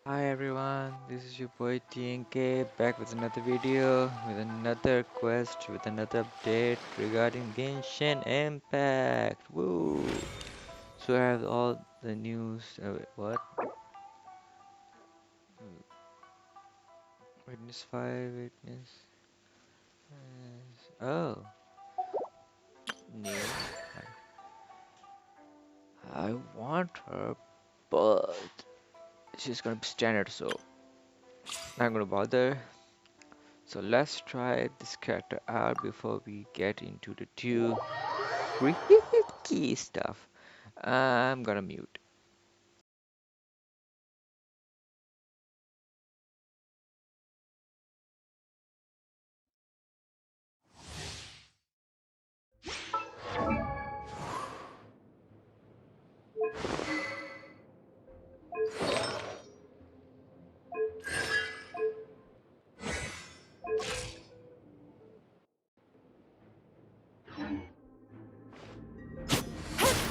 Hi everyone, this is your boy TNK back with another video, with another quest, with another update regarding Genshin Impact. Woo! So I have all the news. Wait, what? Witness 5, witness. Oh, new. I want her, but she's gonna be standard, so not gonna bother. So let's try this character out before we get into the two tricky stuff. I'm gonna mute.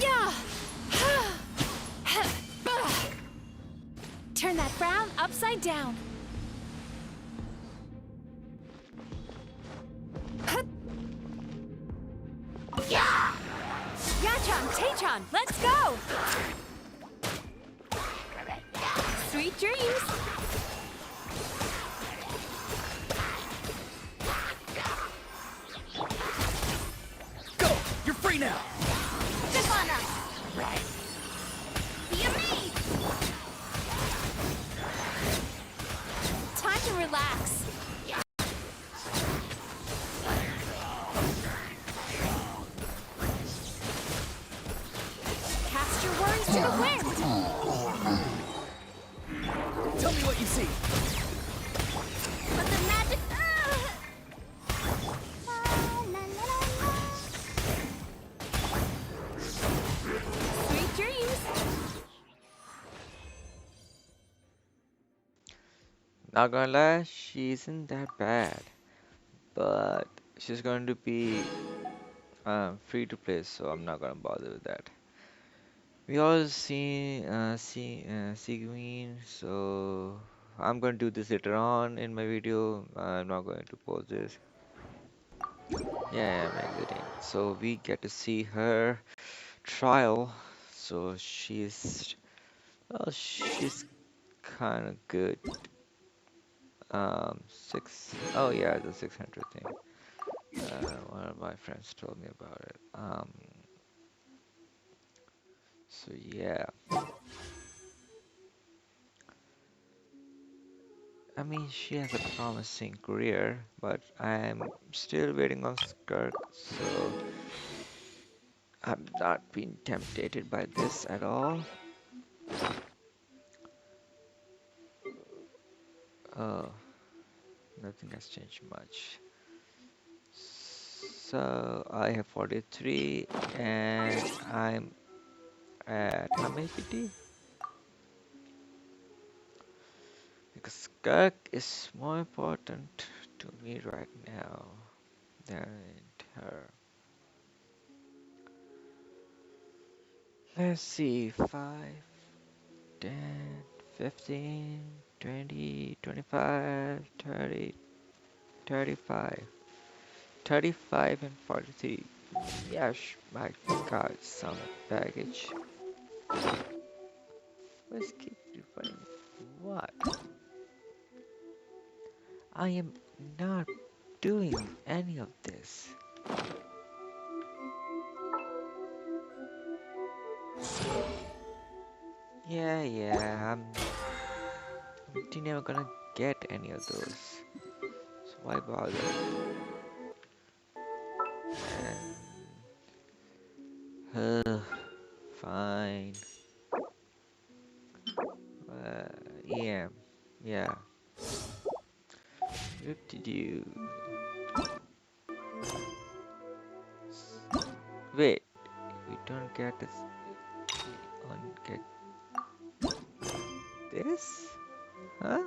Yeah! Turn that frown upside down. Yeah! Yachan, Tachan, let's go! Sweet dreams! Go! You're free now! Stefana! Be amazed! Time to relax. Cast your worries to the wind! Tell me what you see! But the magic... Sweet dreams! Not gonna lie, she isn't that bad, but she's going to be free to play, so I'm not gonna bother with that. We all see Queen, so I'm gonna do this later on in my video. I'm not going to pause this. Yeah, I'm exiting. So we get to see her trial. So she's kind of good. Oh yeah, the 600 thing. One of my friends told me about it. So yeah, I mean she has a promising career, but I'm still waiting on Skirk, so I'm not being tempted by this at all. Oh, nothing has changed much. So I have 43, and I'm at how many PT? Because Skirk is more important to me right now than her. Let's see, 5, 10, 15, 20, 25, 30, 35, 35 and 43. Yes, my god, some baggage. Let's keep refining. What? I am not doing any of this. Yeah, I'm never gonna get any of those. So why bother? And, fine. Yeah, yeah. What did you? Wait, we don't get this. We don't get this? Huh?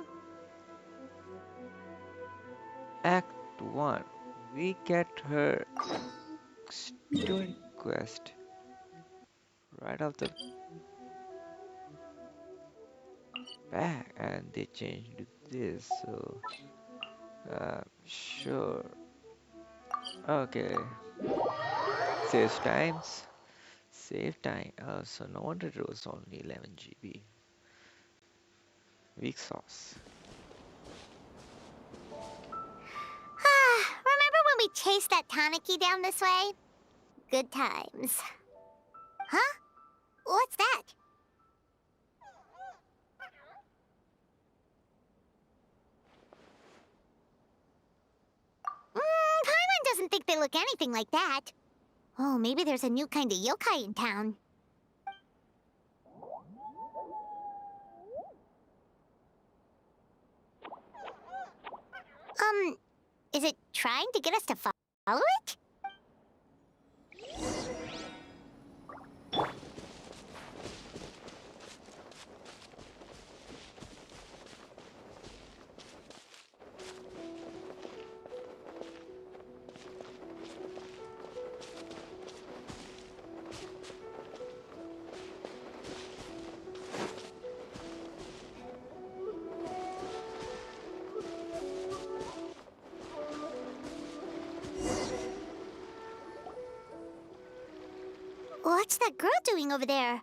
Act 1. We get her story quest right off the back and they changed to this. So, sure. Okay. Saves times. Save time. So no wonder it was only 11 GB. Weak sauce. Remember when we chased that Tanuki down this way? Good times. Huh? What's that? Paimon doesn't think they look anything like that. Oh, maybe there's a new kind of yokai in town. Is it trying to get us to follow it? What's that girl doing over there?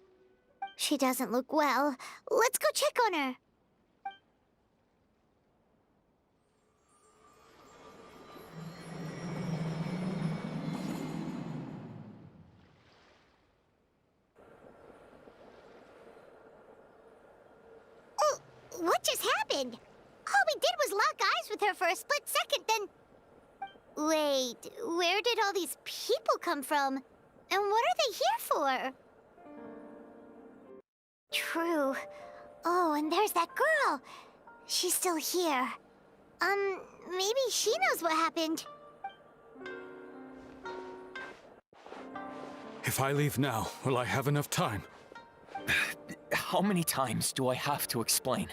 She doesn't look well. Let's go check on her. Oh, what just happened? All we did was lock eyes with her for a split second, then... Wait, where did all these people come from? And what are they here for? True. Oh, and there's that girl. She's still here. Maybe she knows what happened. If I leave now, will I have enough time? How many times do I have to explain?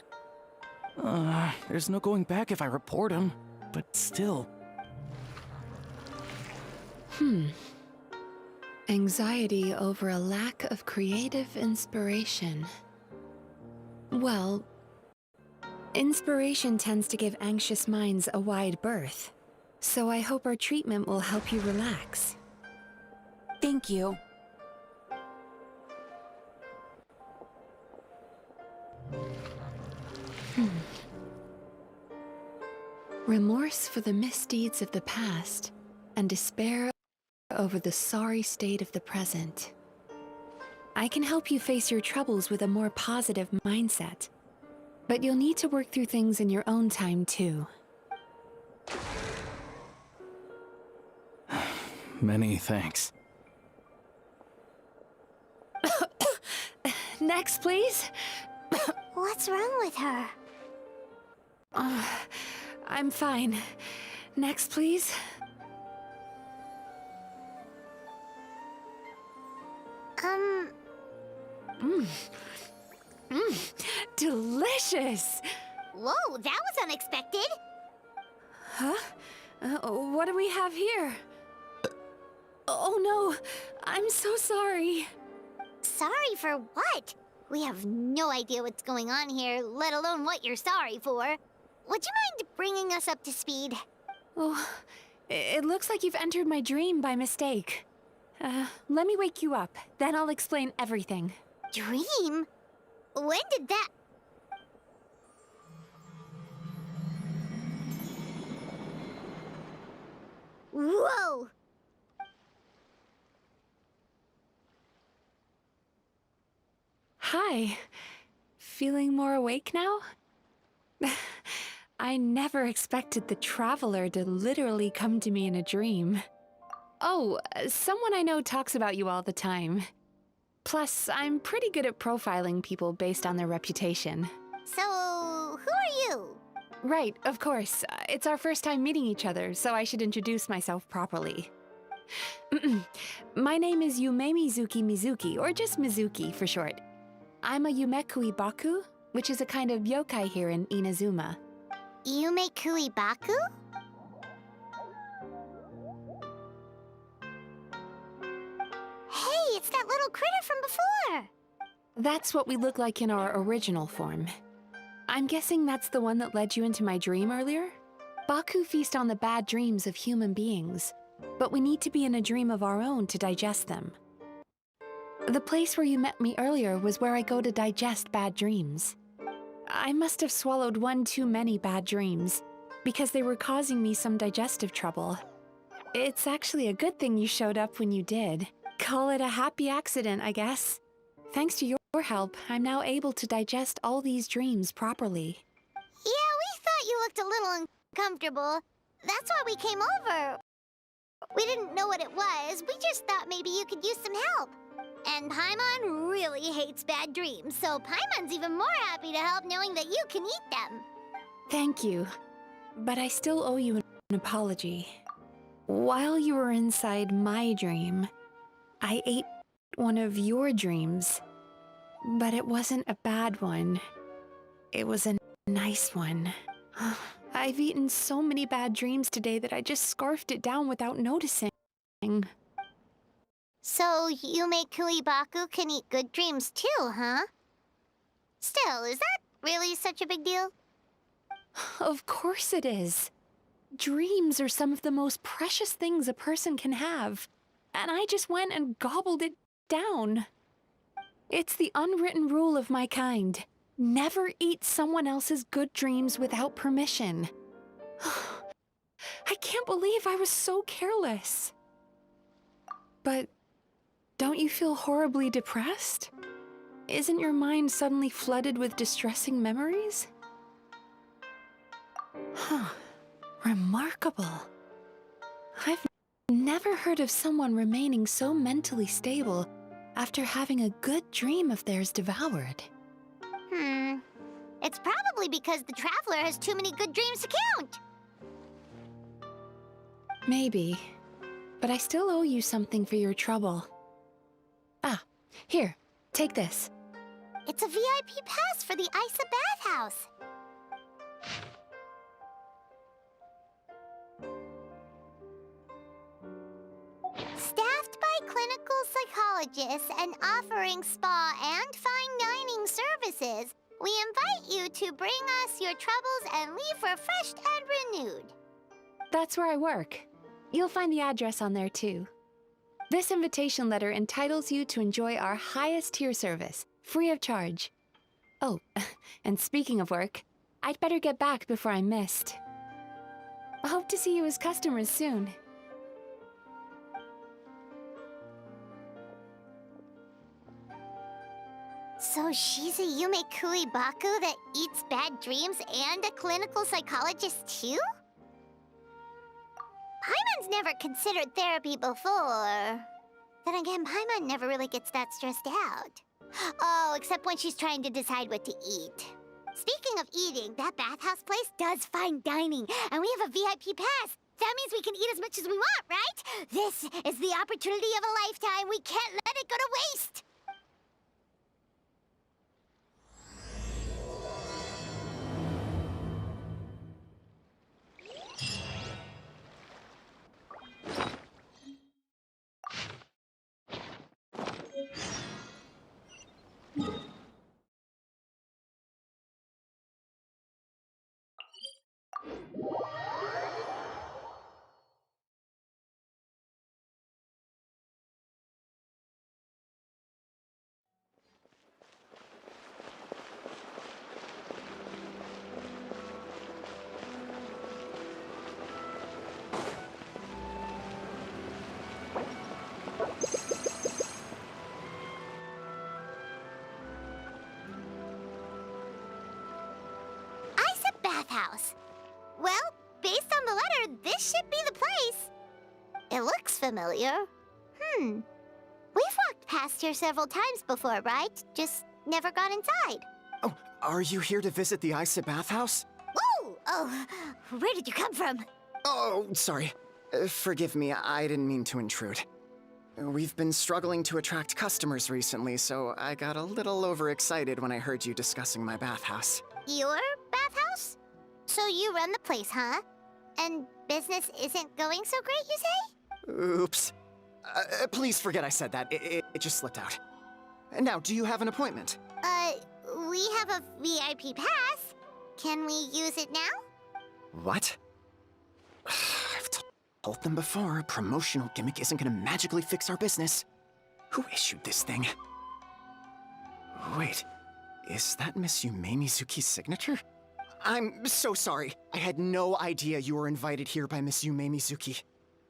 There's no going back if I report him, but still. Anxiety over a lack of creative inspiration. Well, inspiration tends to give anxious minds a wide berth, so I hope our treatment will help you relax. Thank you. Remorse for the misdeeds of the past, and despair over the sorry state of the present. I can help you face your troubles with a more positive mindset, but you'll need to work through things in your own time too. Many thanks. Next, please. What's wrong with her? I'm fine. Next, please. Delicious! Whoa, that was unexpected. Huh? What do we have here? Oh no, I'm so sorry. Sorry for what? We have no idea what's going on here, let alone what you're sorry for. Would you mind bringing us up to speed? Oh, it looks like you've entered my dream by mistake. Let me wake you up, then I'll explain everything. Dream? When did that... Whoa! Hi. Feeling more awake now? I never expected the Traveler to literally come to me in a dream. Oh, someone I know talks about you all the time. Plus, I'm pretty good at profiling people based on their reputation. So, who are you? Right, of course. It's our first time meeting each other, so I should introduce myself properly. My name is Yumemizuki Mizuki, or just Mizuki for short. I'm a Yumekui Baku, which is a kind of yokai here in Inazuma. Yumekui Baku? Hey, it's that little critter from before! That's what we look like in our original form. I'm guessing that's the one that led you into my dream earlier? Baku feast on the bad dreams of human beings, but we need to be in a dream of our own to digest them. The place where you met me earlier was where I go to digest bad dreams. I must have swallowed one too many bad dreams, because they were causing me some digestive trouble. It's actually a good thing you showed up when you did. Call it a happy accident, I guess. Thanks to your help, I'm now able to digest all these dreams properly. Yeah, we thought you looked a little uncomfortable. That's why we came over. We didn't know what it was. We just thought maybe you could use some help. And Paimon really hates bad dreams, so Paimon's even more happy to help knowing that you can eat them. Thank you, but I still owe you an apology. While you were inside my dream, I ate one of your dreams, but it wasn't a bad one. It was a nice one. I've eaten so many bad dreams today that I just scarfed it down without noticing. So Yumemizuki Baku can eat good dreams too, huh? Still, is that really such a big deal? Of course it is. Dreams are some of the most precious things a person can have, and I just went and gobbled it down. It's the unwritten rule of my kind. Never eat someone else's good dreams without permission. I can't believe I was so careless. But don't you feel horribly depressed? Isn't your mind suddenly flooded with distressing memories? Huh. Remarkable. I've never heard of someone remaining so mentally stable after having a good dream of theirs devoured. It's probably because the Traveler has too many good dreams to count. Maybe. But I still owe you something for your trouble. Ah, here, take this. It's a VIP pass for the Isa bathhouse. Staffed by clinical psychologists and offering spa and fine dining services, we invite you to bring us your troubles and leave refreshed and renewed. That's where I work. You'll find the address on there too. This invitation letter entitles you to enjoy our highest tier service, free of charge. Oh, and speaking of work, I'd better get back before I'm missed. I hope to see you as customers soon. So she's a Yumemizuki Baku that eats bad dreams and a clinical psychologist too? Paimon's never considered therapy before. Then again, Paimon never really gets that stressed out. Oh, except when she's trying to decide what to eat. Speaking of eating, that bathhouse place does fine dining, and we have a VIP pass. That means we can eat as much as we want, right? This is the opportunity of a lifetime. We can't let it go to waste. Bathhouse. Well, based on the letter, this should be the place. It looks familiar. We've walked past here several times before, right? Just never got inside. Oh, are you here to visit the Isa bathhouse? Whoa! Oh, where did you come from? Oh, sorry. Forgive me, I didn't mean to intrude. We've been struggling to attract customers recently, so I got a little overexcited when I heard you discussing my bathhouse. Your bathhouse? So you run the place, huh? And business isn't going so great, you say? Oops. Please forget I said that. It just slipped out. Now, do you have an appointment? We have a VIP pass. Can we use it now? What? I've told them before, a promotional gimmick isn't gonna magically fix our business. Who issued this thing? Wait, is that Miss Yumemizuki's signature? I'm so sorry. I had no idea you were invited here by Miss Yumemizuki.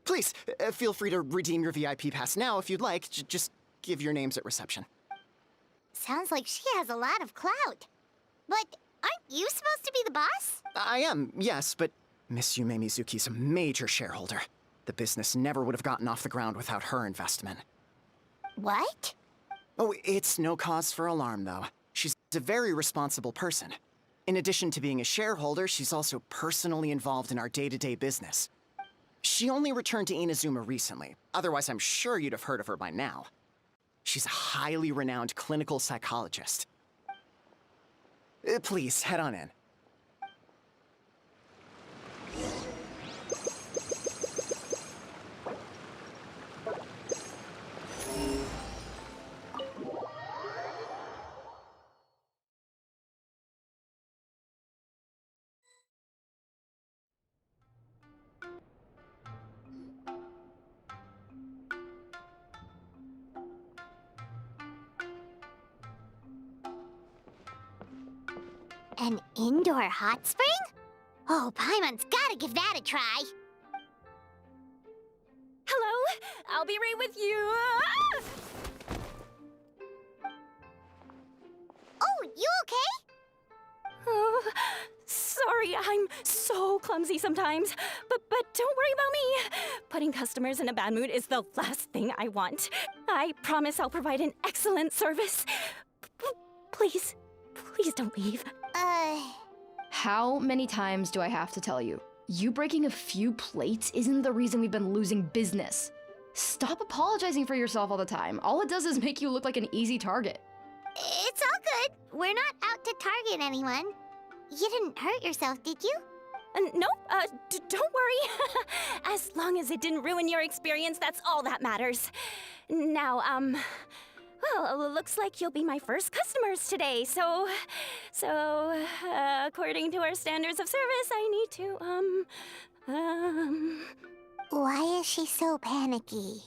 Please, feel free to redeem your VIP pass now if you'd like. Just give your names at reception. Sounds like she has a lot of clout. But aren't you supposed to be the boss? I am, yes, but Miss Yumemizuki's a major shareholder. The business never would have gotten off the ground without her investment. What? Oh, it's no cause for alarm, though. She's a very responsible person. In addition to being a shareholder, she's also personally involved in our day-to-day business. She only returned to Inazuma recently. Otherwise, I'm sure you'd have heard of her by now. She's a highly renowned clinical psychologist. Please, head on in. An indoor hot spring? Oh, Paimon's gotta give that a try. Hello? I'll be right with you. Ah! Oh, you okay? Oh, sorry, I'm so clumsy sometimes. But don't worry about me. Putting customers in a bad mood is the last thing I want. I promise I'll provide an excellent service. Please don't leave. How many times do I have to tell you? You breaking a few plates isn't the reason we've been losing business. Stop apologizing for yourself all the time. All it does is make you look like an easy target. It's all good. We're not out to target anyone. You didn't hurt yourself, did you? Nope, don't worry. As long as it didn't ruin your experience, that's all that matters. Now, well, looks like you'll be my first customers today, so, according to our standards of service, I need to, Why is she so panicky?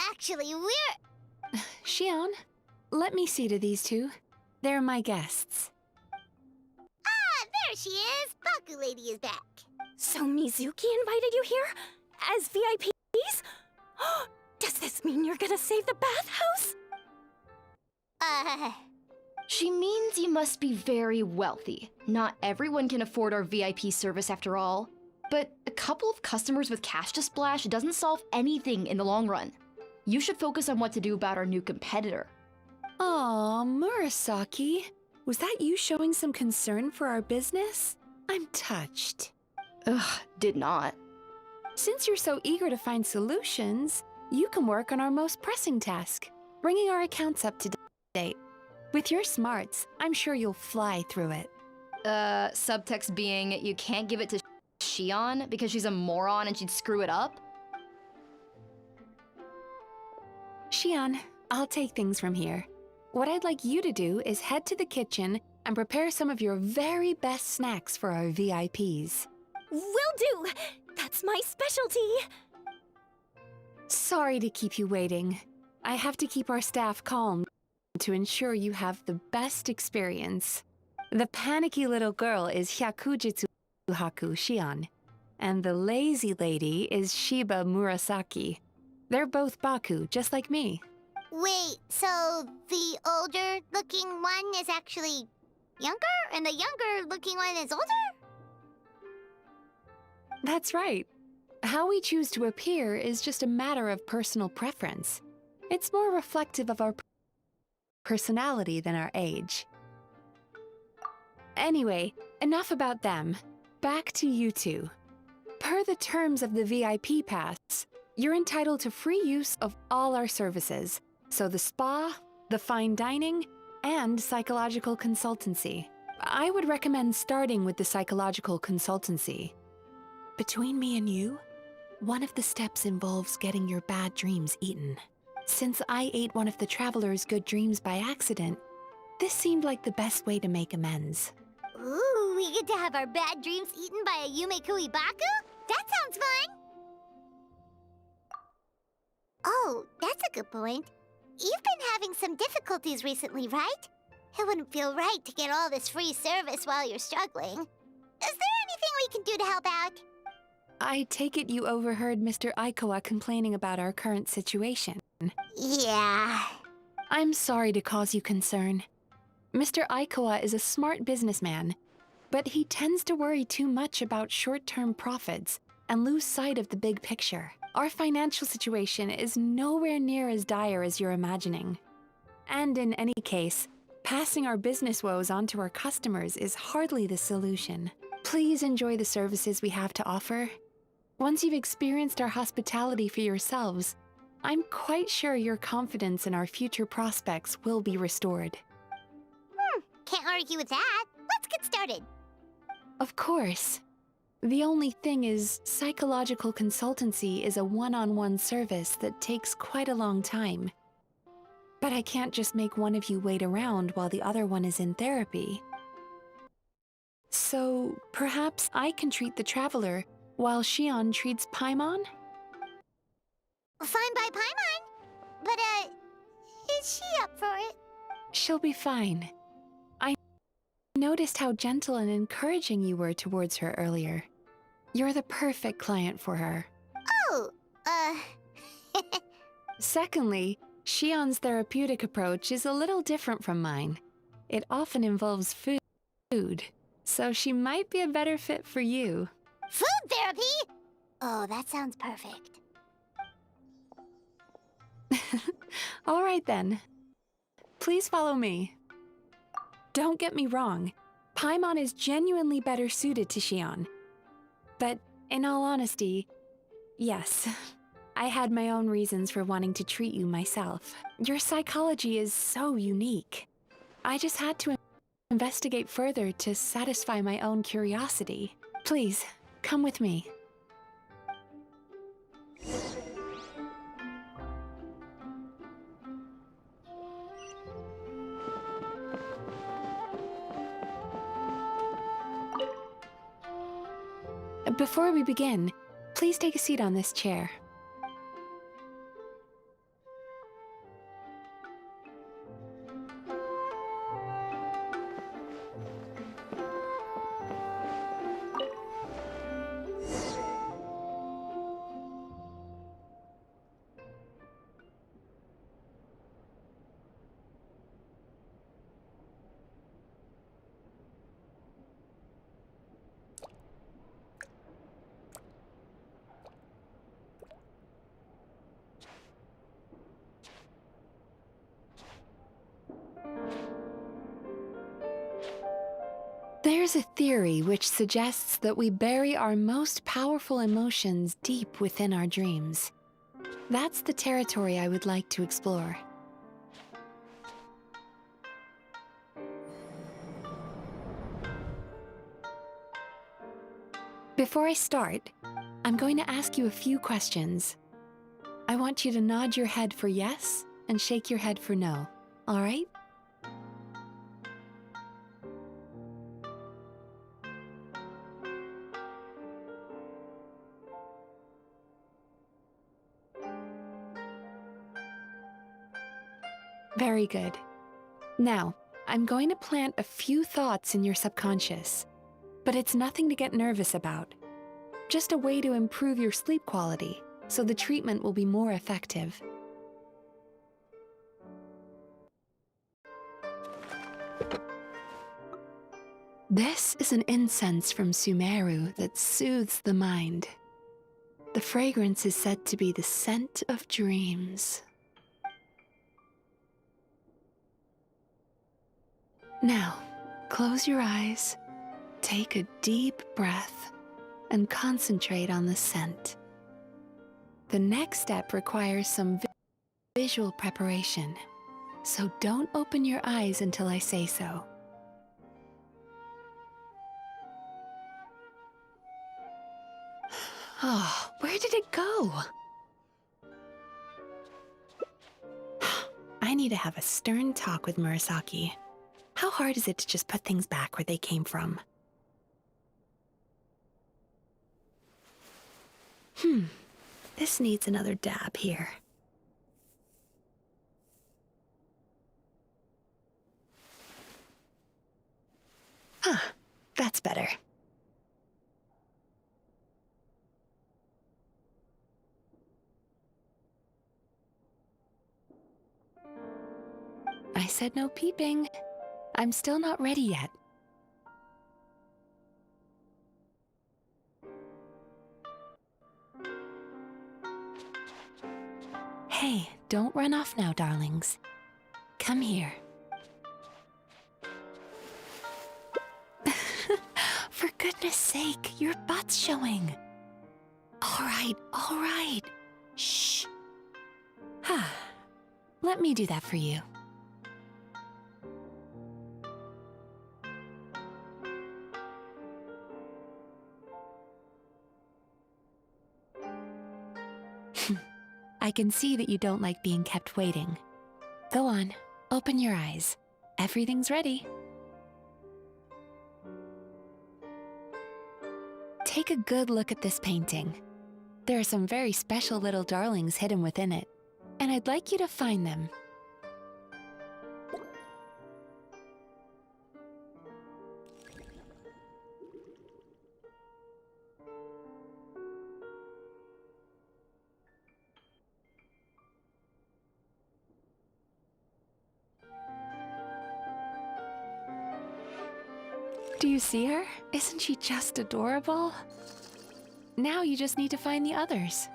Actually, we're... Xion, let me see to these two. They're my guests. Ah, there she is! Baku Lady is back. So Mizuki invited you here? As VIPs? Does this mean you're gonna save the bathhouse? She means you must be very wealthy. Not everyone can afford our VIP service after all. But a couple of customers with cash to splash doesn't solve anything in the long run. You should focus on what to do about our new competitor. Aw, Murasaki. Was that you showing some concern for our business? I'm touched. Ugh, did not. Since you're so eager to find solutions, you can work on our most pressing task, bringing our accounts up to date. With your smarts, I'm sure you'll fly through it. Subtext being you can't give it to Xion because she's a moron and she'd screw it up? Xion, I'll take things from here. What I'd like you to do is head to the kitchen and prepare some of your very best snacks for our VIPs. Will do! That's my specialty! Sorry to keep you waiting. I have to keep our staff calm to ensure you have the best experience. The panicky little girl is Hyakujitsu Haku Xion, and the lazy lady is Shiba Murasaki. They're both Baku, just like me. Wait, so the older-looking one is actually younger, and the younger-looking one is older? That's right. How we choose to appear is just a matter of personal preference. It's more reflective of our personality than our age. Anyway, enough about them. Back to you two. Per the terms of the VIP pass, you're entitled to free use of all our services. So the spa, the fine dining, and psychological consultancy. I would recommend starting with the psychological consultancy. Between me and you, one of the steps involves getting your bad dreams eaten. Since I ate one of the traveler's good dreams by accident, this seemed like the best way to make amends. Ooh, we get to have our bad dreams eaten by a Yumemizuki Baku? That sounds fun! Oh, that's a good point. You've been having some difficulties recently, right? It wouldn't feel right to get all this free service while you're struggling. Is there anything we can do to help out? I take it you overheard Mr. Aikawa complaining about our current situation. Yeah. I'm sorry to cause you concern. Mr. Aikawa is a smart businessman, but he tends to worry too much about short-term profits and lose sight of the big picture. Our financial situation is nowhere near as dire as you're imagining. And in any case, passing our business woes on to our customers is hardly the solution. Please enjoy the services we have to offer. Once you've experienced our hospitality for yourselves, I'm quite sure your confidence in our future prospects will be restored. Can't argue with that. Let's get started. Of course. The only thing is, psychological consultancy is a one-on-one service that takes quite a long time. But I can't just make one of you wait around while the other one is in therapy. So, perhaps I can treat the traveler while Shion treats Paimon? Fine by Paimon. But, is she up for it? She'll be fine. I noticed how gentle and encouraging you were towards her earlier. You're the perfect client for her. Oh, Secondly, Shion's therapeutic approach is a little different from mine. It often involves food, so she might be a better fit for you. Food therapy? Oh, that sounds perfect. All right then. Please follow me. Don't get me wrong, Paimon is genuinely better suited to Shion. But in all honesty, yes, I had my own reasons for wanting to treat you myself. Your psychology is so unique. I just had to investigate further to satisfy my own curiosity. Please, come with me. Before we begin, please take a seat on this chair. There's a theory which suggests that we bury our most powerful emotions deep within our dreams. That's the territory I would like to explore. Before I start, I'm going to ask you a few questions. I want you to nod your head for yes and shake your head for no, all right? Very good. Now, I'm going to plant a few thoughts in your subconscious, but it's nothing to get nervous about. Just a way to improve your sleep quality, so the treatment will be more effective. This is an incense from Sumeru that soothes the mind. The fragrance is said to be the scent of dreams. Now, close your eyes, take a deep breath, and concentrate on the scent. The next step requires some visual preparation, so don't open your eyes until I say so. Oh, where did it go? I need to have a stern talk with Murasaki. How hard is it to just put things back where they came from? This needs another dab here. That's better. I said no peeping. I'm still not ready yet. Hey, don't run off now, darlings. Come here. For goodness sake, your butt's showing. All right. Shh. Let me do that for you. I can see that you don't like being kept waiting. Go on, open your eyes. Everything's ready. Take a good look at this painting. There are some very special little darlings hidden within it, and I'd like you to find them. Do you see her? Isn't she just adorable? Now you just need to find the others.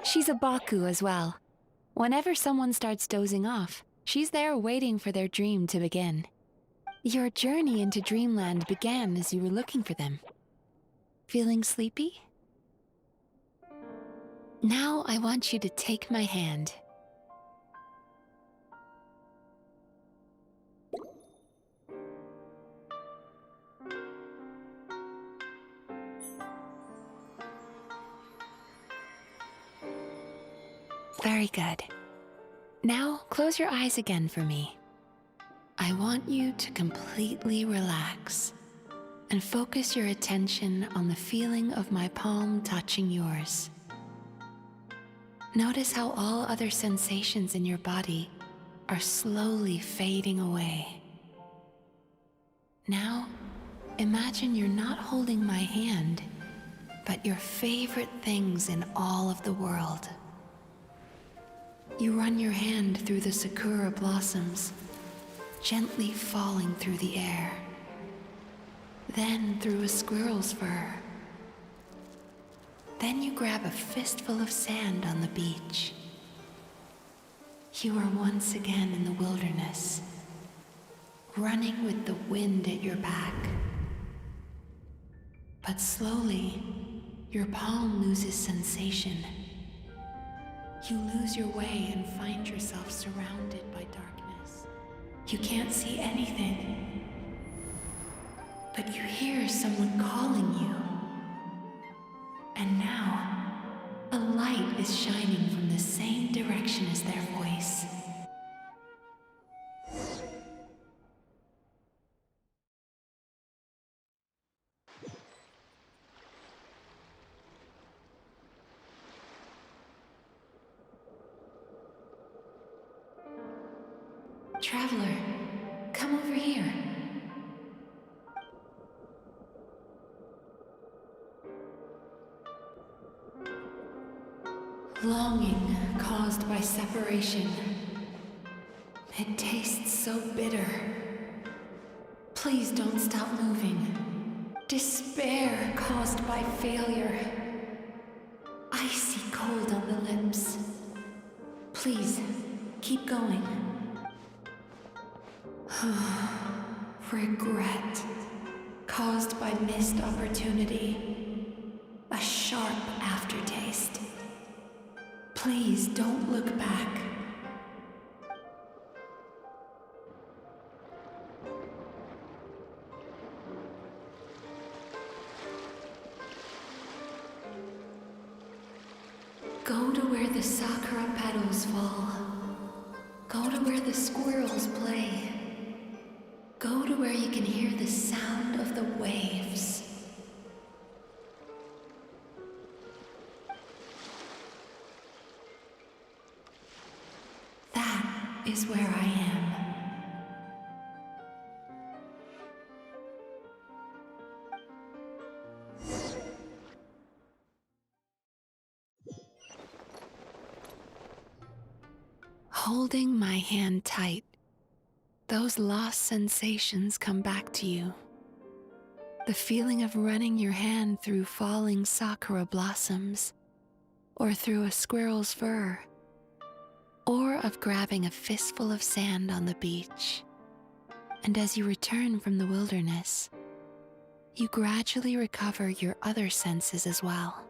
She's a Baku as well. Whenever someone starts dozing off, she's there waiting for their dream to begin. Your journey into Dreamland began as you were looking for them. Feeling sleepy? Now I want you to take my hand. Very good. Now, close your eyes again for me. I want you to completely relax and focus your attention on the feeling of my palm touching yours. Notice how all other sensations in your body are slowly fading away. Now, imagine you're not holding my hand, but your favorite things in all of the world. You run your hand through the sakura blossoms, gently falling through the air. Then through a squirrel's fur. Then you grab a fistful of sand on the beach. You are once again in the wilderness, running with the wind at your back. But slowly, your palm loses sensation. You lose your way and find yourself surrounded by darkness. You can't see anything, but you hear someone calling you. And now, a light is shining from the same direction as their voice. Traveler, come over here. Longing caused by separation. It tastes so bitter. Please don't stop moving. Despair caused by failure. Icy cold on the lips. Please, keep going. Regret. Caused by missed opportunity. A sharp aftertaste. Please don't look back. Go to where the sakura petals fall. Go to where the squirrels play. Go to where you can hear the sound of the waves. That is where I am. Holding my hand tight, those lost sensations come back to you. The feeling of running your hand through falling sakura blossoms, or through a squirrel's fur, or of grabbing a fistful of sand on the beach. And as you return from the wilderness, you gradually recover your other senses as well.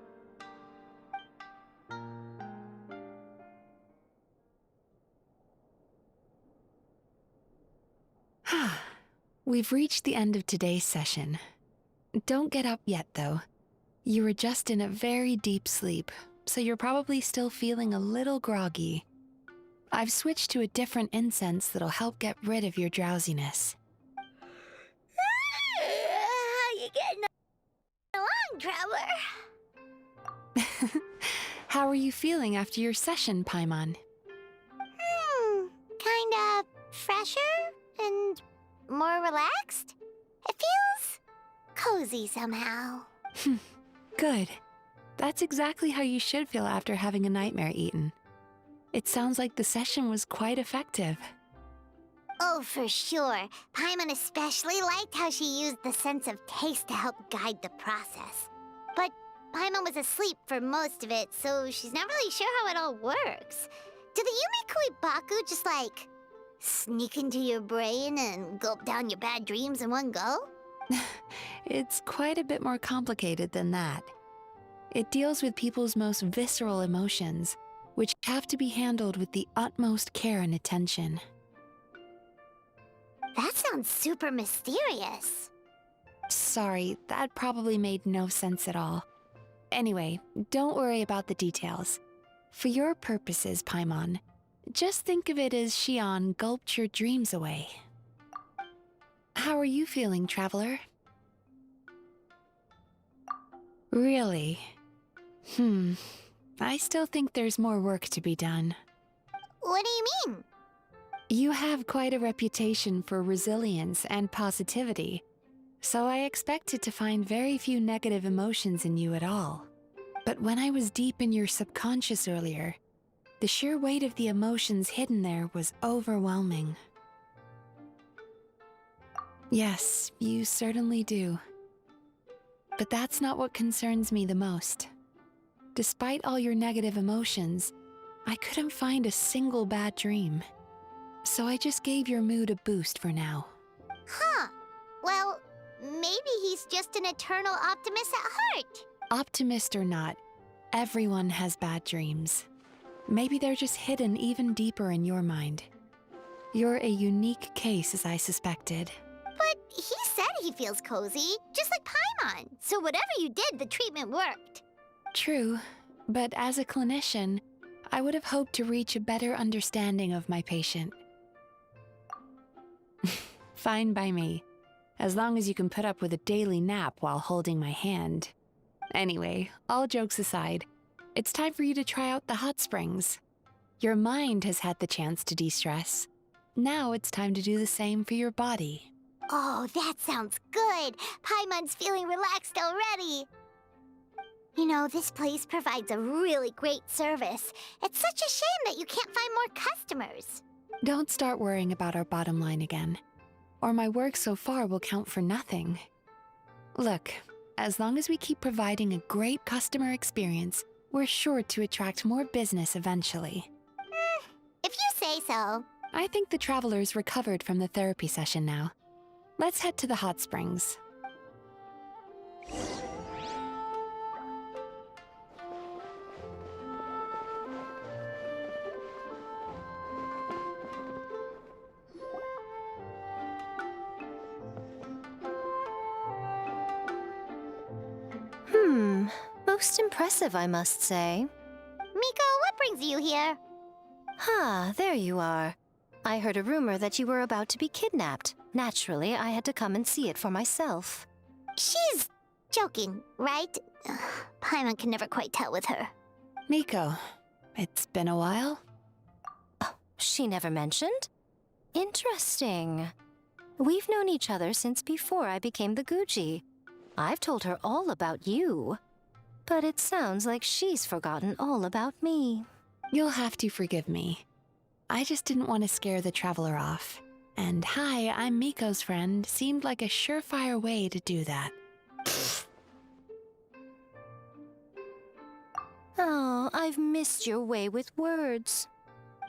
We've reached the end of today's session. Don't get up yet, though. You were just in a very deep sleep, so you're probably still feeling a little groggy. I've switched to a different incense that'll help get rid of your drowsiness. How you getting along, Traveler? How are you feeling after your session, Paimon? Kinda fresher and more relaxed? It feels cozy somehow. Good. That's exactly how you should feel after having a nightmare eaten. It sounds like the session was quite effective. Oh, for sure. Paimon especially liked how she used the sense of taste to help guide the process. But Paimon was asleep for most of it, so she's not really sure how it all works. Do the Yumikui Baku just sneak into your brain and gulp down your bad dreams in one go? It's quite a bit more complicated than that. It deals with people's most visceral emotions, which have to be handled with the utmost care and attention. That sounds super mysterious. Sorry, that probably made no sense at all. Anyway, don't worry about the details. For your purposes, Paimon, just think of it as Xion gulped your dreams away. How are you feeling, Traveler? Really? I still think there's more work to be done. What do you mean? You have quite a reputation for resilience and positivity, so I expected to find very few negative emotions in you at all. But when I was deep in your subconscious earlier, the sheer weight of the emotions hidden there was overwhelming. Yes, you certainly do. But that's not what concerns me the most. Despite all your negative emotions, I couldn't find a single bad dream. So I just gave your mood a boost for now. Huh. Well, maybe he's just an eternal optimist at heart. Optimist or not, everyone has bad dreams. Maybe they're just hidden even deeper in your mind. You're a unique case, as I suspected. But he said he feels cozy, just like Paimon. So whatever you did, the treatment worked. True, but as a clinician, I would have hoped to reach a better understanding of my patient. Fine by me, as long as you can put up with a daily nap while holding my hand. Anyway, all jokes aside, it's time for you to try out the hot springs. Your mind has had the chance to de-stress. Now it's time to do the same for your body. Oh, that sounds good. Paimon's feeling relaxed already. You know, this place provides a really great service. It's such a shame that you can't find more customers. Don't start worrying about our bottom line again, or my work so far will count for nothing. Look, as long as we keep providing a great customer experience, we're sure to attract more business eventually. If you say so. I think the travelers recovered from the therapy session now. Let's head to the hot springs. Most impressive, I must say. Miko, what brings you here? There you are. I heard a rumor that you were about to be kidnapped. Naturally, I had to come and see it for myself. She's joking, right? Paimon can never quite tell with her. Miko, it's been a while. Oh, she never mentioned? Interesting. We've known each other since before I became the Guji. I've told her all about you. But it sounds like she's forgotten all about me. You'll have to forgive me. I just didn't want to scare the traveler off. And hi, I'm Miko's friend seemed like a surefire way to do that. Oh, I've missed your way with words.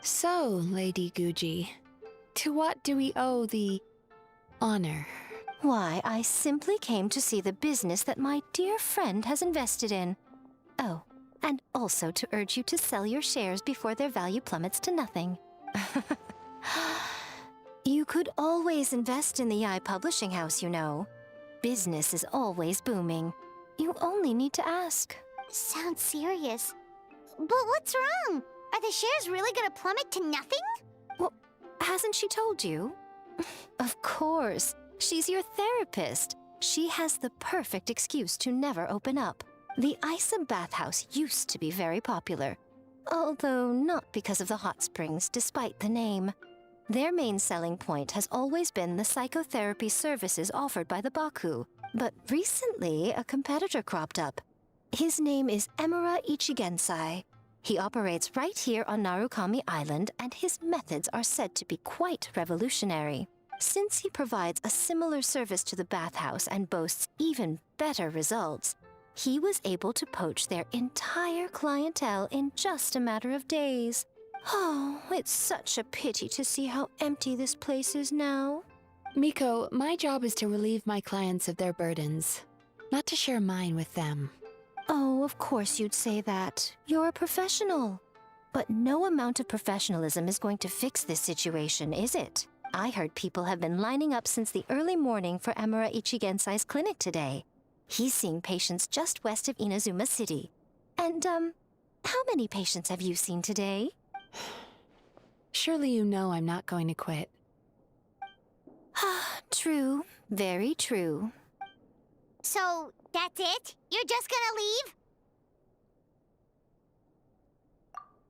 So, Lady Guji, to what do we owe the honor? Why, I simply came to see the business that my dear friend has invested in. Oh, and also to urge you to sell your shares before their value plummets to nothing. You could always invest in the publishing house, you know. Business is always booming. You only need to ask. Sounds serious. But what's wrong? Are the shares really gonna plummet to nothing? Well, hasn't she told you? Of course. She's your therapist. She has the perfect excuse to never open up. The Isa bathhouse used to be very popular, although not because of the hot springs, despite the name. Their main selling point has always been the psychotherapy services offered by the Baku. But recently, a competitor cropped up. His name is Emura Ichigensai. He operates right here on Narukami Island, and his methods are said to be quite revolutionary. Since he provides a similar service to the bathhouse and boasts even better results, he was able to poach their entire clientele in just a matter of days. Oh, it's such a pity to see how empty this place is now. Miko, my job is to relieve my clients of their burdens, not to share mine with them. Oh, of course you'd say that. You're a professional. But no amount of professionalism is going to fix this situation, is it? I heard people have been lining up since the early morning for Emura Ichigensai's clinic today. He's seeing patients just west of Inazuma City. And, how many patients have you seen today? Surely you know I'm not going to quit. True. Very true. So, that's it? You're just gonna leave?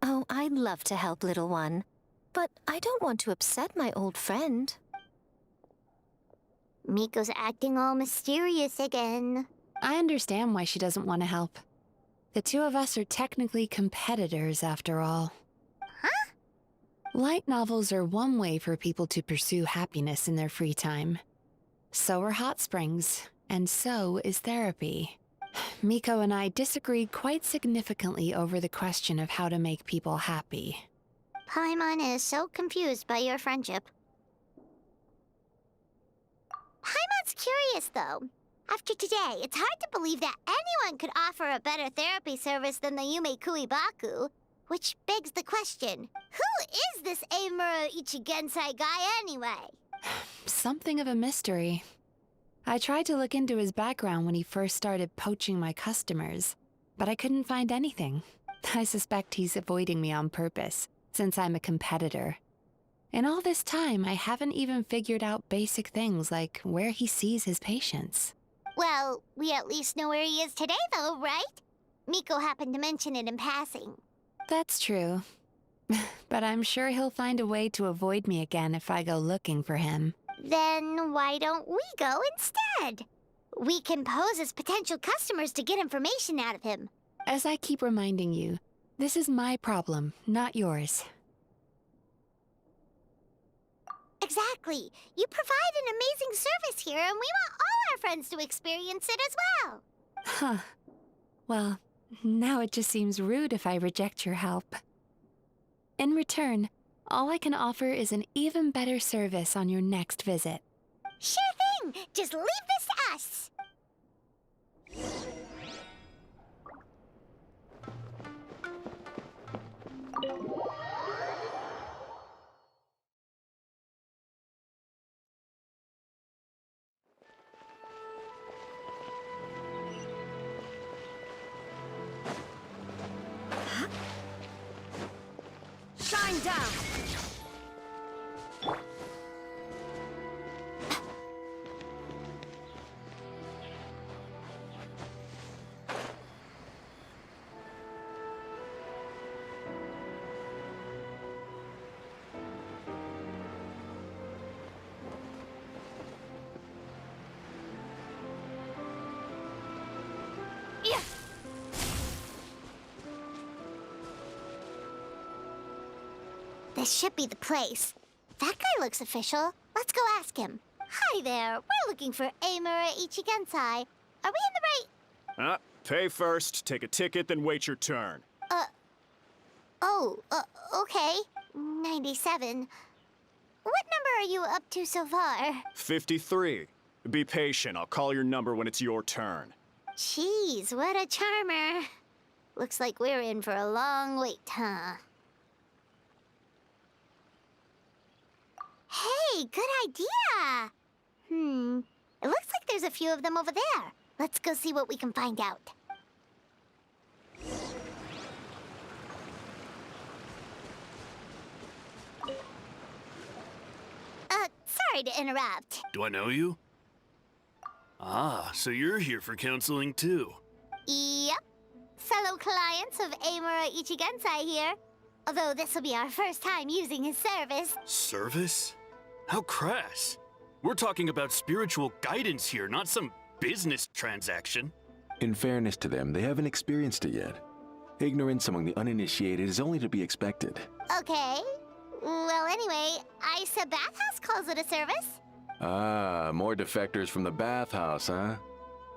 Oh, I'd love to help, little one. But I don't want to upset my old friend. Miko's acting all mysterious again. I understand why she doesn't want to help. The two of us are technically competitors, after all. Huh? Light novels are one way for people to pursue happiness in their free time. So are hot springs, and so is therapy. Miko and I disagreed quite significantly over the question of how to make people happy. Paimon is so confused by your friendship. Paimon's curious, though. After today, it's hard to believe that anyone could offer a better therapy service than the Yumemizuki Baku. Which begs the question, who is this Emura Ichigensai guy anyway? Something of a mystery. I tried to look into his background when he first started poaching my customers, but I couldn't find anything. I suspect he's avoiding me on purpose, since I'm a competitor. In all this time, I haven't even figured out basic things like where he sees his patients. Well, we at least know where he is today, though, right? Miko happened to mention it in passing. That's true. But I'm sure he'll find a way to avoid me again if I go looking for him. Then why don't we go instead? We can pose as potential customers to get information out of him. As I keep reminding you, this is my problem, not yours. Exactly. You provide an amazing service here, and we want all our friends to experience it as well. Huh. Well, now it just seems rude if I reject your help. In return, All I can offer is an even better service on your next visit. Sure thing! Just leave this to us! Shine down! This should be the place. That guy looks official. Let's go ask him. Hi there. We're looking for Amura Ichigensai. Are we in the right... Pay first, take a ticket, then wait your turn. Okay. 97. What number are you up to so far? 53. Be patient, I'll call your number when it's your turn. Jeez, what a charmer. Looks like we're in for a long wait, huh? Hey, good idea! It looks like there's a few of them over there. Let's go see what we can find out. Sorry to interrupt. Do I know you? Ah, so you're here for counseling too. Yep. Fellow clients of Amura Ichigensai here. Although this will be our first time using his service. Service? How crass. We're talking about spiritual guidance here, not some business transaction. In fairness to them, they haven't experienced it yet. Ignorance among the uninitiated is only to be expected. Okay. Well, anyway, Isa Bathhouse calls it a service. Ah, more defectors from the bathhouse, huh?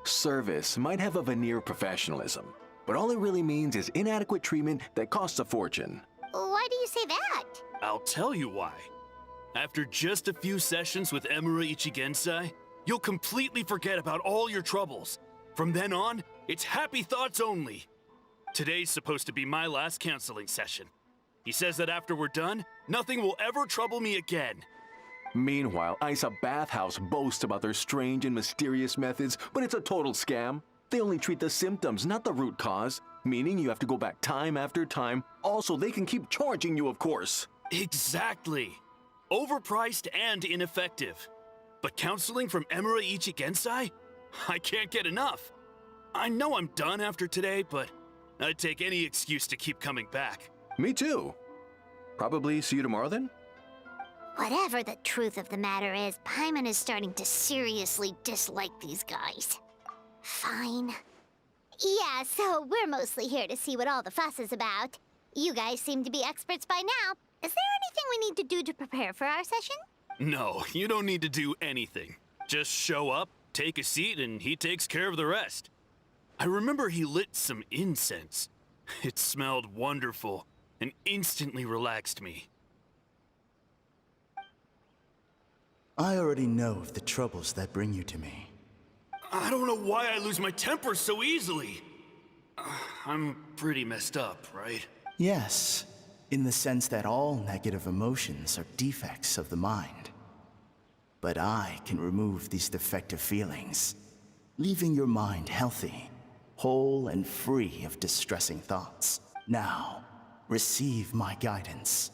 Service might have a veneer of professionalism, but all it really means is inadequate treatment that costs a fortune. Why do you say that? I'll tell you why. After just a few sessions with Amura Ichigensai, you'll completely forget about all your troubles. From then on, it's happy thoughts only. Today's supposed to be my last counseling session. He says that after we're done, nothing will ever trouble me again. Meanwhile, Isa Bathhouse boasts about their strange and mysterious methods, but it's a total scam. They only treat the symptoms, not the root cause, meaning you have to go back time after time. Also, they can keep charging you, of course. Exactly. Overpriced and ineffective. But counseling from Amura Ichigensai? I can't get enough. I know I'm done after today, but I'd take any excuse to keep coming back. Me too. Probably see you tomorrow then? Whatever the truth of the matter is, Paimon is starting to seriously dislike these guys. Fine. Yeah, so we're mostly here to see what all the fuss is about. You guys seem to be experts by now. Is there anything we need to do to prepare for our session? No, you don't need to do anything. Just show up, take a seat, and he takes care of the rest. I remember he lit some incense. It smelled wonderful and instantly relaxed me. I already know of the troubles that bring you to me. I don't know why I lose my temper so easily. I'm pretty messed up, right? Yes, in the sense that all negative emotions are defects of the mind. But I can remove these defective feelings, leaving your mind healthy, whole and free of distressing thoughts. Now, receive my guidance.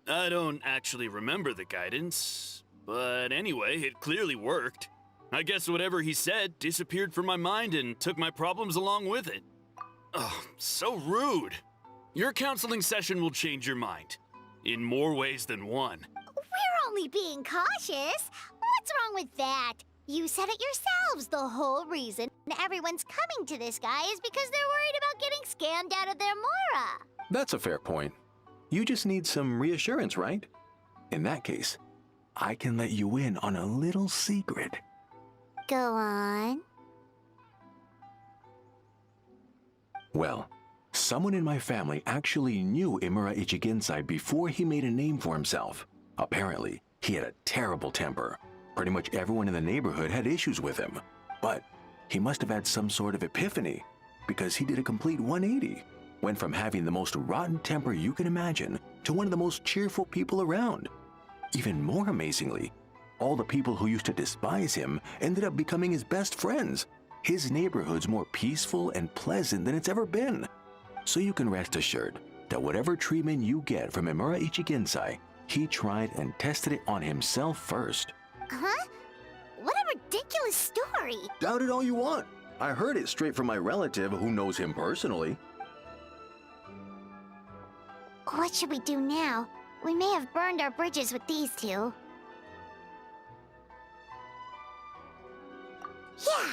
I don't actually remember the guidance, but anyway, it clearly worked. I guess whatever he said disappeared from my mind and took my problems along with it. Oh, so rude. Your counseling session will change your mind, in more ways than one. We're only being cautious. What's wrong with that? You said it yourselves. The whole reason everyone's coming to this guy is because they're worried about getting scammed out of their Mora. That's a fair point. You just need some reassurance, right? In that case, I can let you in on a little secret. Go on. Well, Someone in my family actually knew Imura Ichigensai before he made a name for himself. Apparently, he had a terrible temper. Pretty much everyone in the neighborhood had issues with him. But he must have had some sort of epiphany, because he did a complete 180. Went from having the most rotten temper you can imagine to one of the most cheerful people around. Even more amazingly, all the people who used to despise him ended up becoming his best friends. His neighborhood's more peaceful and pleasant than it's ever been. So you can rest assured that whatever treatment you get from Imura Ichigensai, he tried and tested it on himself first. Huh? What a ridiculous story! Doubt it all you want. I heard it straight from my relative who knows him personally. What should we do now? We may have burned our bridges with these two. Yeah,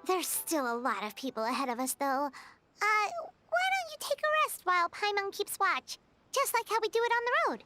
there's still a lot of people ahead of us, though. Why don't you take a rest while Paimon keeps watch? Just like how we do it on the road.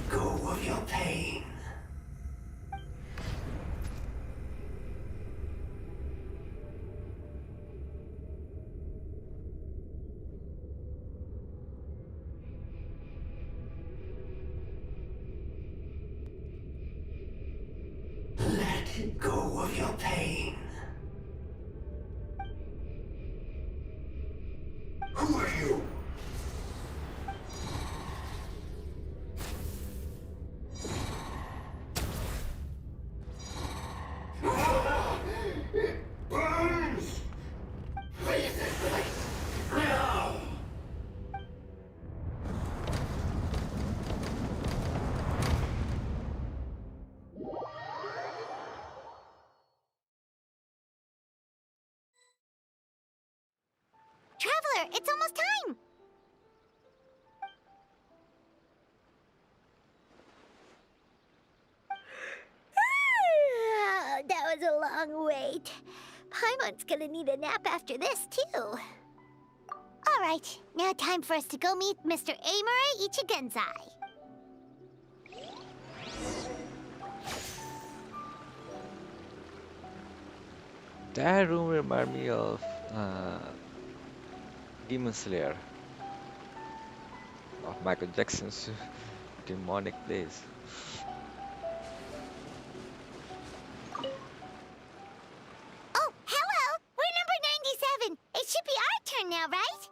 Go of your pain. Let go of your pain. Who are you? Traveler, it's almost time! That was a long wait. Paimon's gonna need a nap after this, too. Alright, now time for us to go meet Mr. Imura Ichigensai. That room reminds me of Demon Slayer of Michael Jackson's demonic place. Oh, hello! We're number 97! It should be our turn now, right?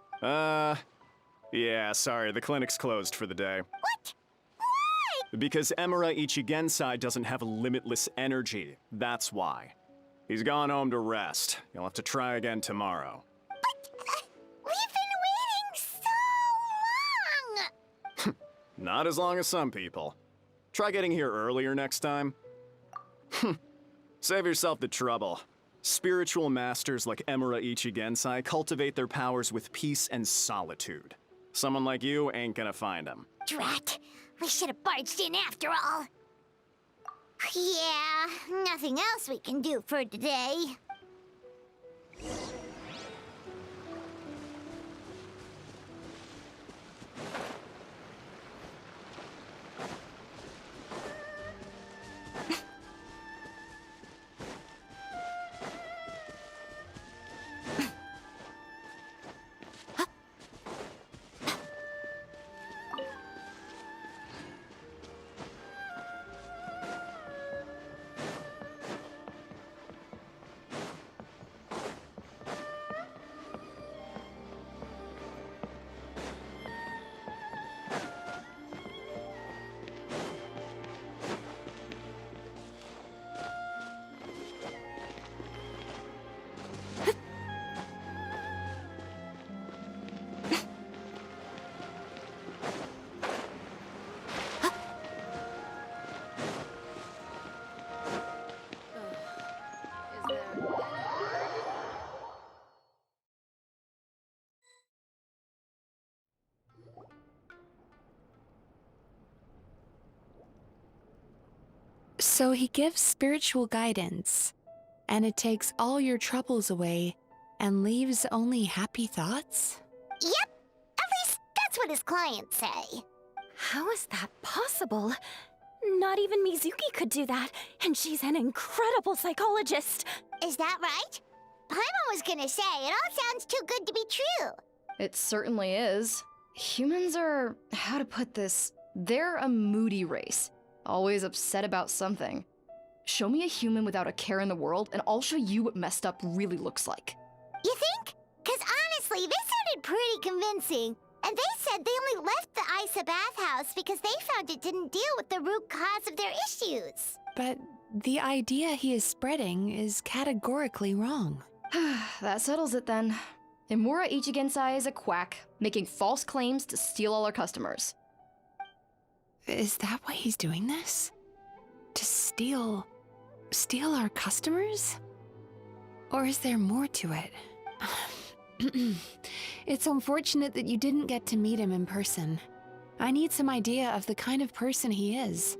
Yeah, sorry, the clinic's closed for the day. What? Why? Because Imura Ichigensai doesn't have limitless energy, that's why. He's gone home to rest. You'll have to try again tomorrow. But, we've been waiting so long! Not as long as some people. Try getting here earlier next time. Save yourself the trouble. Spiritual masters like Imura Ichigensai cultivate their powers with peace and solitude. Someone like you ain't gonna find them. Drat! We should have barged in after all. Yeah, nothing else we can do for today. So he gives spiritual guidance, and it takes all your troubles away and leaves only happy thoughts? Yep, at least that's what his clients say. How is that possible? Not even Mizuki could do that, and she's an incredible psychologist. Is that right? Paimon was gonna say, it all sounds too good to be true. It certainly is. Humans are, how to put this, they're a moody race, always upset about something. Show me a human without a care in the world, and I'll show you what messed up really looks like. You think? Because honestly, this sounded pretty convincing. And they said they only left the Isa bathhouse because they found it didn't deal with the root cause of their issues. But the idea he is spreading is categorically wrong. That settles it then. Imura Ichigensai is a quack, making false claims to steal all our customers. Is that why he's doing this? To steal our customers? Or is there more to it? It's unfortunate that you didn't get to meet him in person. I need some idea of the kind of person he is.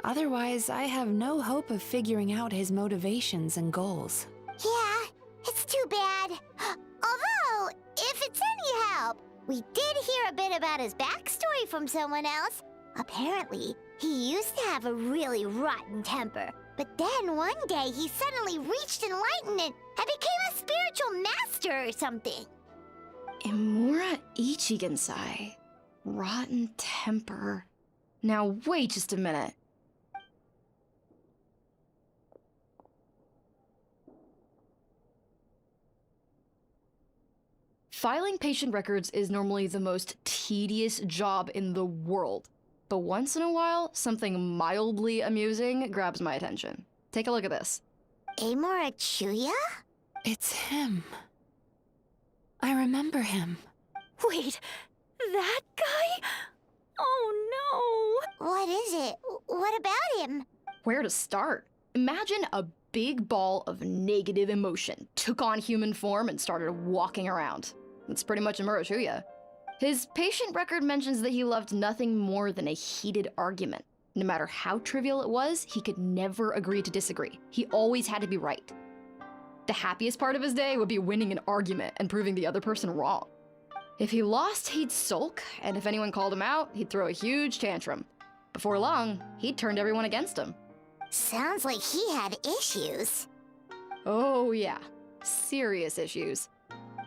Otherwise, I have no hope of figuring out his motivations and goals. Yeah, it's too bad. Although, if it's any help, we did hear a bit about his backstory from someone else. Apparently, he used to have a really rotten temper. But then one day he suddenly reached enlightenment and became a spiritual master or something. Imura Ichigensai. Rotten temper. Now wait just a minute. Filing patient records is normally the most tedious job in the world. But once in a while, something mildly amusing grabs my attention. Take a look at this. Amora Chuya? It's him. I remember him. Wait, that guy? Oh no! What is it? What about him? Where to start? Imagine a big ball of negative emotion took on human form and started walking around. That's pretty much Imura Chuya. His patient record mentions that he loved nothing more than a heated argument. No matter how trivial it was, he could never agree to disagree. He always had to be right. The happiest part of his day would be winning an argument and proving the other person wrong. If he lost, he'd sulk, and if anyone called him out, he'd throw a huge tantrum. Before long, he'd turned everyone against him. Sounds like he had issues. Oh yeah, serious issues.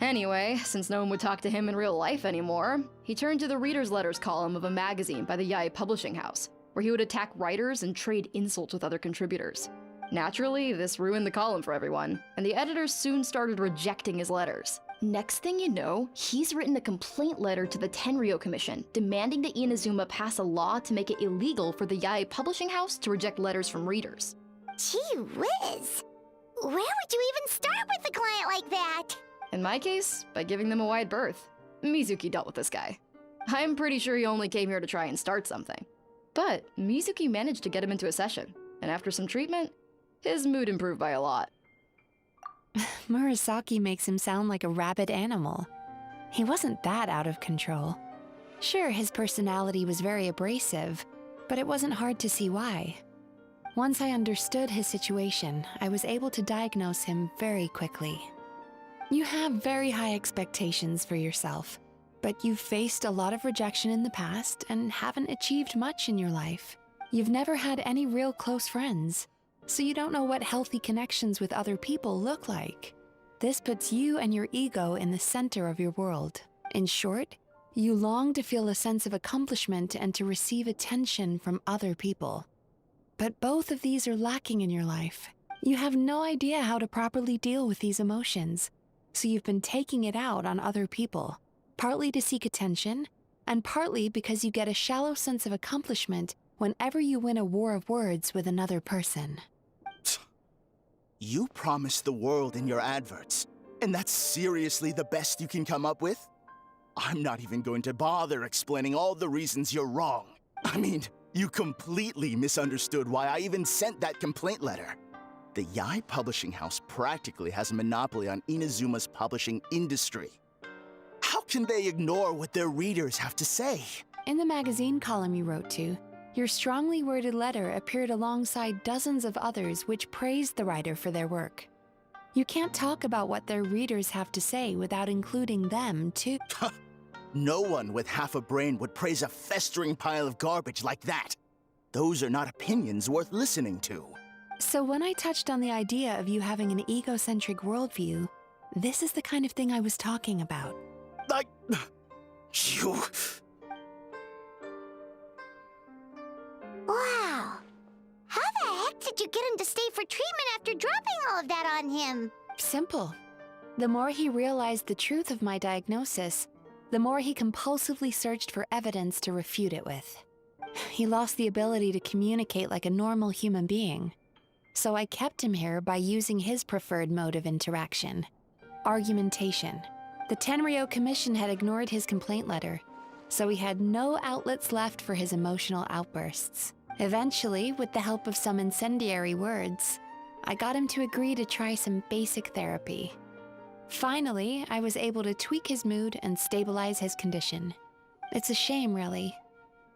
Anyway, since no one would talk to him in real life anymore, he turned to the reader's letters column of a magazine by the Yae Publishing House, where he would attack writers and trade insults with other contributors. Naturally, this ruined the column for everyone, and the editors soon started rejecting his letters. Next thing you know, he's written a complaint letter to the Tenryo Commission, demanding that Inazuma pass a law to make it illegal for the Yae Publishing House to reject letters from readers. Gee whiz! Where would you even start with a client like that? In my case, by giving them a wide berth. Mizuki dealt with this guy. I'm pretty sure he only came here to try and start something. But Mizuki managed to get him into a session, and after some treatment, his mood improved by a lot. Murasaki makes him sound like a rabid animal. He wasn't that out of control. Sure, his personality was very abrasive, but it wasn't hard to see why. Once I understood his situation, I was able to diagnose him very quickly. You have very high expectations for yourself, but you've faced a lot of rejection in the past and haven't achieved much in your life. You've never had any real close friends, so you don't know what healthy connections with other people look like. This puts you and your ego in the center of your world. In short, you long to feel a sense of accomplishment and to receive attention from other people. But both of these are lacking in your life. You have no idea how to properly deal with these emotions, so you've been taking it out on other people, partly to seek attention, and partly because you get a shallow sense of accomplishment whenever you win a war of words with another person. You promised the world in your adverts, and that's seriously the best you can come up with? I'm not even going to bother explaining all the reasons you're wrong. I mean, you completely misunderstood why I even sent that complaint letter. The Yae Publishing House practically has a monopoly on Inazuma's publishing industry. How can they ignore what their readers have to say? In the magazine column you wrote to, Your strongly worded letter appeared alongside dozens of others which praised the writer for their work. You can't talk about what their readers have to say without including them, too. No one with half a brain would praise a festering pile of garbage like that. Those are not opinions worth listening to. So when I touched on the idea of you having an egocentric worldview, this is the kind of thing I was talking about. You... Wow. How the heck did you get him to stay for treatment after dropping all of that on him? Simple. The more he realized the truth of my diagnosis, the more he compulsively searched for evidence to refute it with. He lost the ability to communicate like a normal human being. So I kept him here by using his preferred mode of interaction: argumentation. The Tenryou Commission had ignored his complaint letter, so he had no outlets left for his emotional outbursts. Eventually, with the help of some incendiary words, I got him to agree to try some basic therapy. Finally, I was able to tweak his mood and stabilize his condition. It's a shame, really.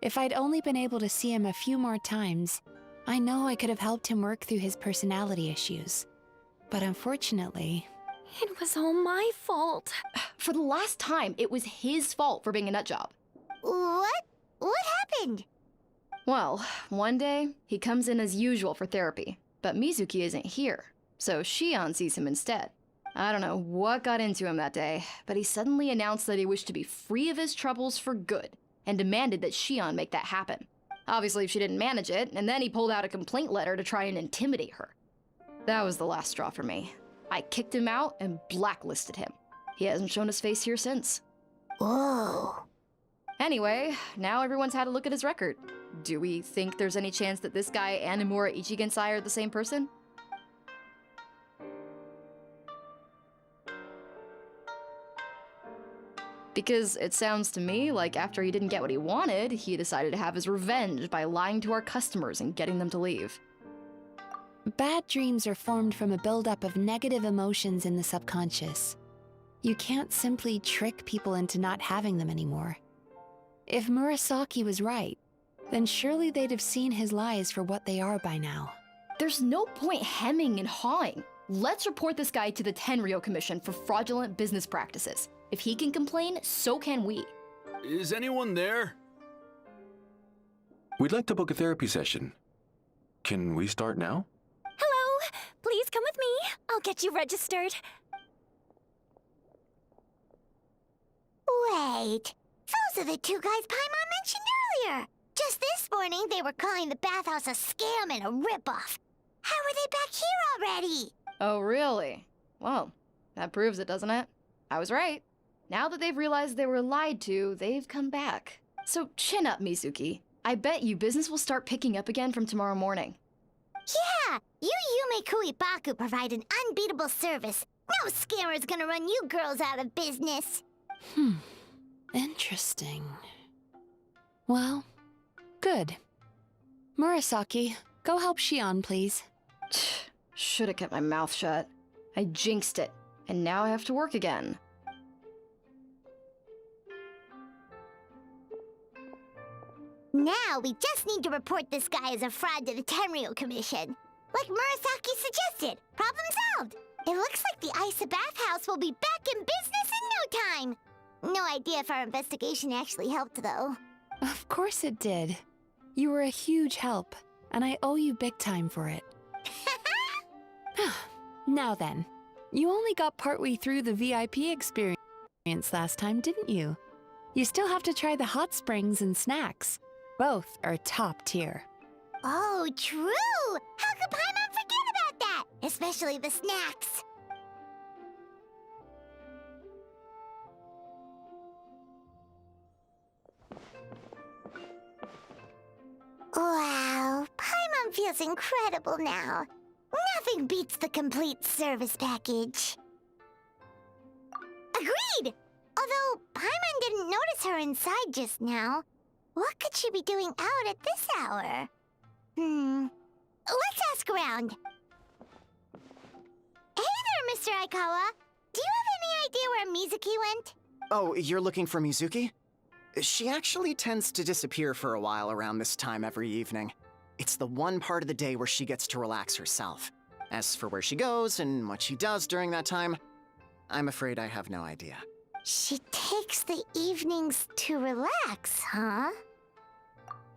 If I'd only been able to see him a few more times, I know I could have helped him work through his personality issues. But unfortunately... It was all my fault. For the last time, it was his fault for being a nutjob. What? What happened? Well, one day, he comes in as usual for therapy, but Mizuki isn't here, so Shion sees him instead. I don't know what got into him that day, but he suddenly announced that he wished to be free of his troubles for good, and demanded that Shion make that happen. Obviously, she didn't manage it, and then he pulled out a complaint letter to try and intimidate her. That was the last straw for me. I kicked him out and blacklisted him. He hasn't shown his face here since. Whoa. Anyway, now everyone's had a look at his record. Do we think there's any chance that this guy and Nomura Ichigensai are the same person? Because it sounds to me like after he didn't get what he wanted, he decided to have his revenge by lying to our customers and getting them to leave. Bad dreams are formed from a buildup of negative emotions in the subconscious. You can't simply trick people into not having them anymore. If Murasaki was right, then surely they'd have seen his lies for what they are by now. There's no point hemming and hawing. Let's report this guy to the Tenryou Commission for fraudulent business practices. If he can complain, so can we. Is anyone there? We'd like to book a therapy session. Can we start now? Hello! Please come with me. I'll get you registered. Wait. Those are the two guys Paimon mentioned earlier. Just this morning, they were calling the bathhouse a scam and a ripoff. How are they back here already? Oh, really? Well, that proves it, doesn't it? I was right. Now that they've realized they were lied to, they've come back. So chin up, Mizuki. I bet you business will start picking up again from tomorrow morning. Yeah, you Yume Baku provide an unbeatable service. No scammer's gonna run you girls out of business. Interesting. Well, good. Murasaki, go help Shion, please. Should have kept my mouth shut. I jinxed it, and now I have to work again. Now we just need to report this guy as a fraud to the Tenryou Commission. Like Murasaki suggested. Problem solved. It looks like the Isa bathhouse will be back in business in no time. No idea if our investigation actually helped, though. Of course it did. You were a huge help, and I owe you big time for it. Now then, you only got partway through the VIP experience last time, didn't you? You still have to try the hot springs and snacks. Both are top tier. Oh, true! How could Paimon forget about that? Especially the snacks. Wow, Paimon feels incredible now. Nothing beats the complete service package. Agreed! Although Paimon didn't notice her inside just now. What could she be doing out at this hour? Let's ask around. Hey there, Mr. Aikawa. Do you have any idea where Mizuki went? Oh, you're looking for Mizuki? She actually tends to disappear for a while around this time every evening. It's the one part of the day where she gets to relax herself. As for where she goes and what she does during that time, I'm afraid I have no idea. She takes the evenings to relax, huh?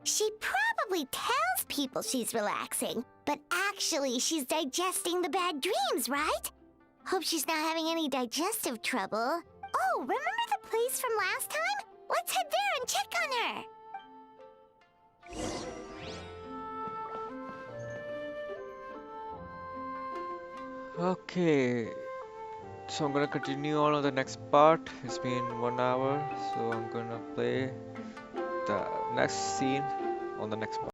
She probably tells people she's relaxing, but actually she's digesting the bad dreams, right? Hope she's not having any digestive trouble. Oh, remember the place from last time? Let's head there and check on her. Okay, so I'm gonna continue on the next part. It's been 1 hour, so I'm gonna play the next scene on the next part.